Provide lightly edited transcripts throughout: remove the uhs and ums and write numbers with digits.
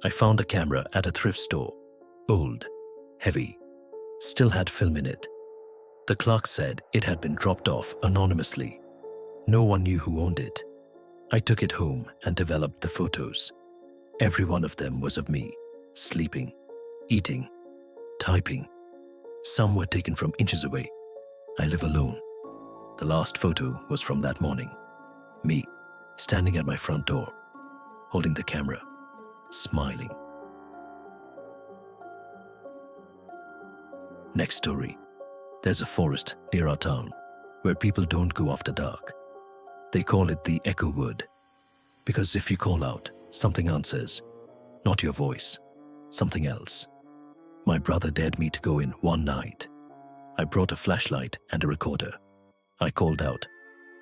I found a camera at a thrift store. Old, heavy, still had film in it. The clerk said it had been dropped off anonymously. No one knew who owned it. I took it home and developed the photos. Every one of them was of me, sleeping, eating, typing. Some were taken from inches away. I live alone. The last photo was from that morning. Me, standing at my front door, holding the camera, smiling. Next story. There's a forest near our town where people don't go after dark. They call it the Echo Wood, because if you call out, something answers. Not your voice, something else. My brother dared me to go in one night. I brought a flashlight and a recorder. I called out,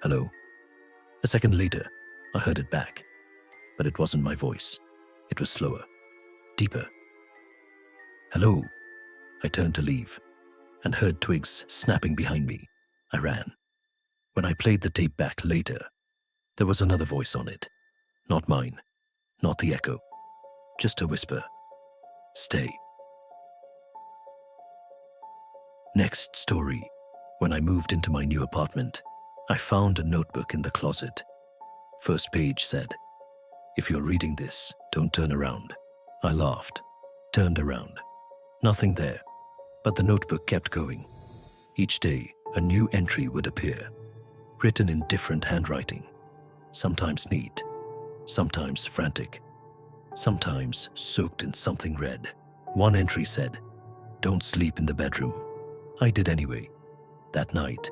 "Hello." A second later, I heard it back, but it wasn't my voice. It was slower, deeper. "Hello." I turned to leave and heard twigs snapping behind me. I ran. When I played the tape back later, there was another voice on it. Not mine, not the echo, just a whisper. "Stay." Next story. When I moved into my new apartment, I found a notebook in the closet. First page said, "If you're reading this, don't turn around." I laughed, turned around. Nothing there, but the notebook kept going. Each day, a new entry would appear, written in different handwriting, sometimes neat, sometimes frantic, sometimes soaked in something red. One entry said, "Don't sleep in the bedroom." I did anyway. That night,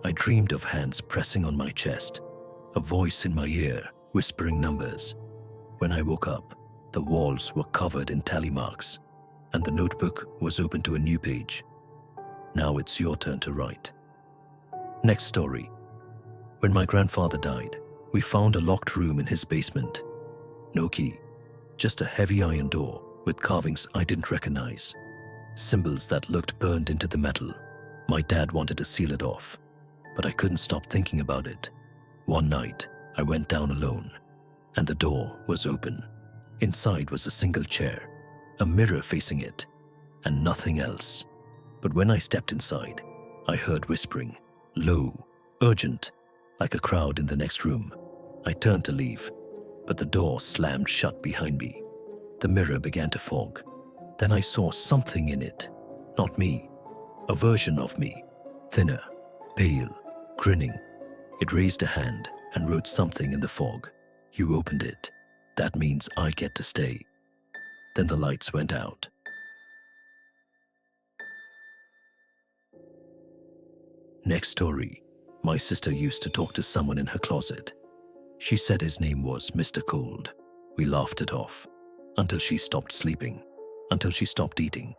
I dreamed of hands pressing on my chest, a voice in my ear whispering numbers. When I woke up, the walls were covered in tally marks, and the notebook was open to a new page. Now it's your turn to write. Next story. When my grandfather died, we found a locked room in his basement. No key, just a heavy iron door with carvings I didn't recognize. Symbols that looked burned into the metal. My dad wanted to seal it off, but I couldn't stop thinking about it. One night, I went down alone, and the door was open. Inside was a single chair, a mirror facing it, and nothing else. But when I stepped inside, I heard whispering, low, urgent, like a crowd in the next room. I turned to leave, but the door slammed shut behind me. The mirror began to fog. Then I saw something in it, not me, a version of me, thinner, pale, grinning. It raised a hand and wrote something in the fog. "You opened it. That means I get to stay." Then the lights went out. Next story. My sister used to talk to someone in her closet. She said his name was Mr. Cold. We laughed it off until she stopped sleeping, until she stopped eating.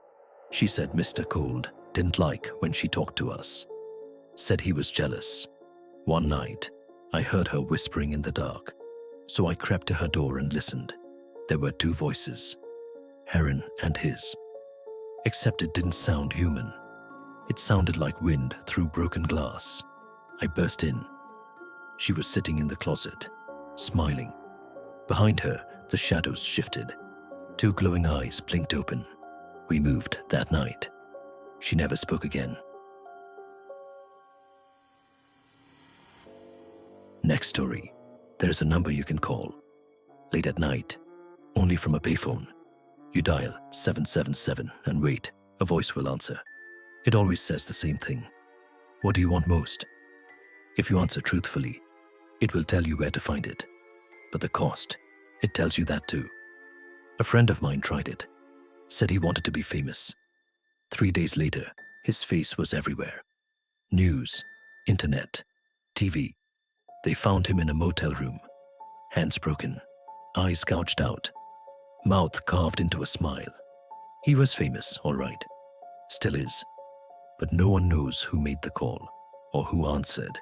She said Mr. Cold didn't like when she talked to us, said he was jealous. One night, I heard her whispering in the dark, so I crept to her door and listened. There were two voices, Heron and his, except it didn't sound human. It sounded like wind through broken glass. I burst in. She was sitting in the closet, smiling. Behind her, the shadows shifted. Two glowing eyes blinked open. We moved that night. She never spoke again. Next story. There's a number you can call. Late at night, only from a payphone. You dial 777 and wait. A voice will answer. It always says the same thing. What do you want most? If you answer truthfully, it will tell you where to find it. But the cost, it tells you that too. A friend of mine tried it. Said he wanted to be famous. 3 days later, his face was everywhere. News, internet, TV. They found him in a motel room. Hands broken, eyes gouged out, mouth carved into a smile. He was famous, all right. Still is. But no one knows who made the call or who answered.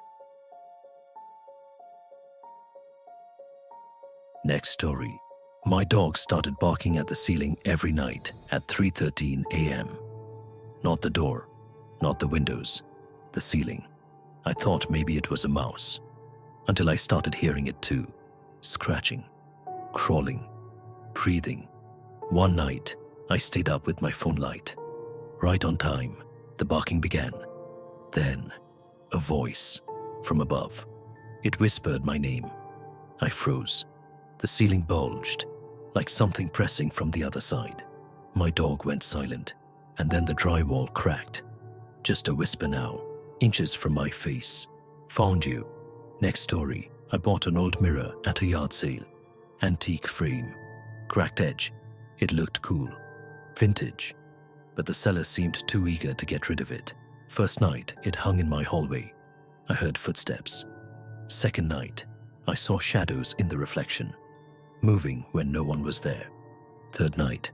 Next story. My dog started barking at the ceiling every night at 3:13 a.m. Not the door, not the windows, the ceiling. I thought maybe it was a mouse, until I started hearing it too, scratching, crawling, breathing. One night, I stayed up with my phone light. Right on time, the barking began. Then, a voice from above. It whispered my name. I froze. The ceiling bulged, like something pressing from the other side. My dog went silent, and then the drywall cracked. Just a whisper now, inches from my face. Found you. Next story, I bought an old mirror at a yard sale. Antique frame. Cracked edge. It looked cool. Vintage. But the seller seemed too eager to get rid of it. First night, it hung in my hallway. I heard footsteps. Second night, I saw shadows in the reflection, moving when no one was there. Third night,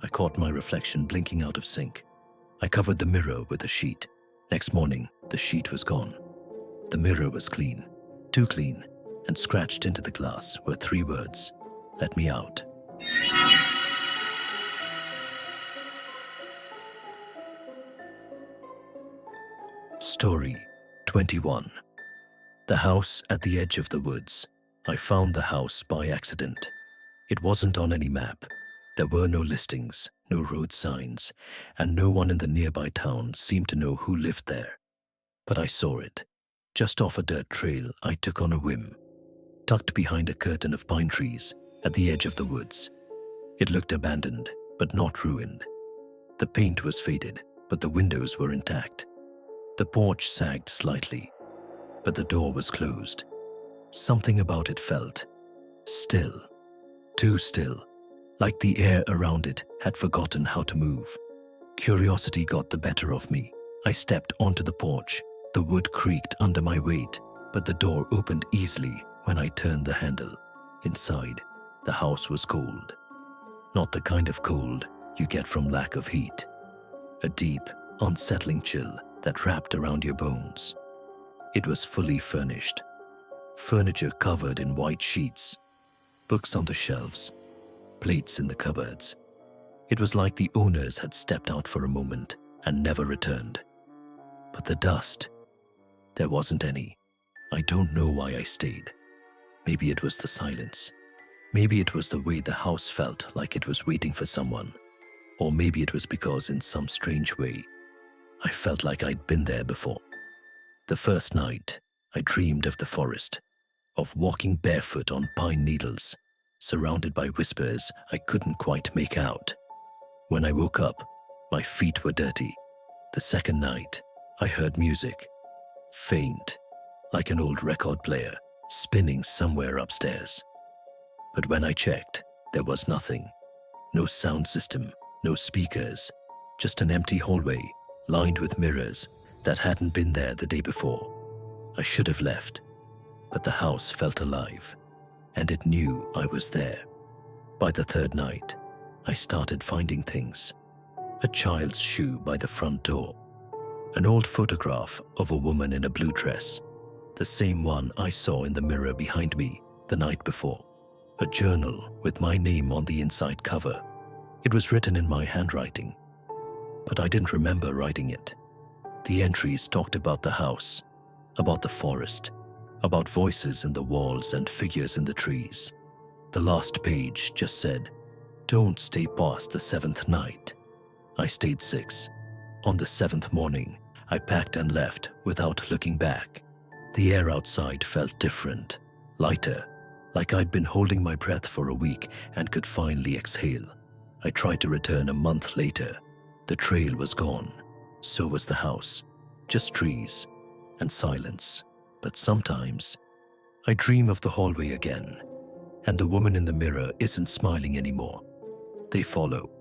I caught my reflection blinking out of sync. I covered the mirror with a sheet. Next morning, the sheet was gone. The mirror was clean, too clean, and scratched into the glass were 3 words: "Let me out." Story 21. The house at the edge of the woods. I found the house by accident. It wasn't on any map. There were no listings, no road signs, and no one in the nearby town seemed to know who lived there. But I saw it, just off a dirt trail I took on a whim, tucked behind a curtain of pine trees at the edge of the woods. It looked abandoned, but not ruined. The paint was faded, but the windows were intact. The porch sagged slightly, but the door was closed. Something about it felt still, too still, like the air around it had forgotten how to move. Curiosity got the better of me. I stepped onto the porch. The wood creaked under my weight, but the door opened easily when I turned the handle. Inside, the house was cold. Not the kind of cold you get from lack of heat. A deep, unsettling chill that wrapped around your bones. It was fully furnished. Furniture covered in white sheets, books on the shelves, plates in the cupboards. It was like the owners had stepped out for a moment and never returned. But the dust, there wasn't any. I don't know why I stayed. Maybe it was the silence. Maybe it was the way the house felt like it was waiting for someone. Or maybe it was because in some strange way, I felt like I'd been there before. The first night, I dreamed of the forest, of walking barefoot on pine needles, surrounded by whispers I couldn't quite make out. When I woke up, my feet were dirty. The second night, I heard music, faint, like an old record player, spinning somewhere upstairs. But when I checked, there was nothing. No sound system, no speakers, just an empty hallway lined with mirrors that hadn't been there the day before. I should have left, but the house felt alive, and it knew I was there. By the third night, I started finding things. A child's shoe by the front door, an old photograph of a woman in a blue dress, the same one I saw in the mirror behind me the night before, a journal with my name on the inside cover. It was written in my handwriting, but I didn't remember writing it. The entries talked about the house, about the forest, about voices in the walls and figures in the trees. The last page just said, "Don't stay past the 7th night." I stayed 6. On the 7th morning, I packed and left without looking back. The air outside felt different, lighter, like I'd been holding my breath for a week and could finally exhale. I tried to return a month later. The trail was gone. So was the house. Just trees and silence. But sometimes, I dream of the hallway again, and the woman in the mirror isn't smiling anymore. They follow.